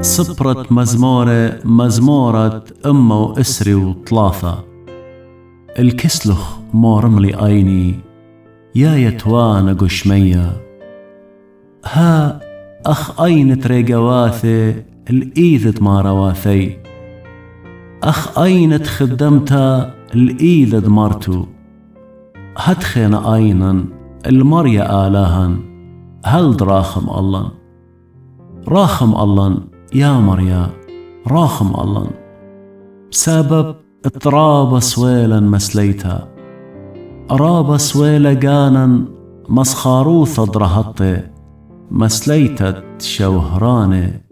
صبرت مزمورة أمه وإسري وطلاثة. الكسلخ مورملي أيني يا يتوانا قشمية. ها أخ أين تريقواثي الإيذت ما رواثي. أخ أين تخدمتا الإيذت مرتو. هتخين أينا المريا آلاهن هل دراخم الله. راخم الله يا مريا راخم الله. بسبب اضطراب سويلا مسليتا. أراب سويلا جانا مسخاروث ضرهطي مسليتت شوهراني.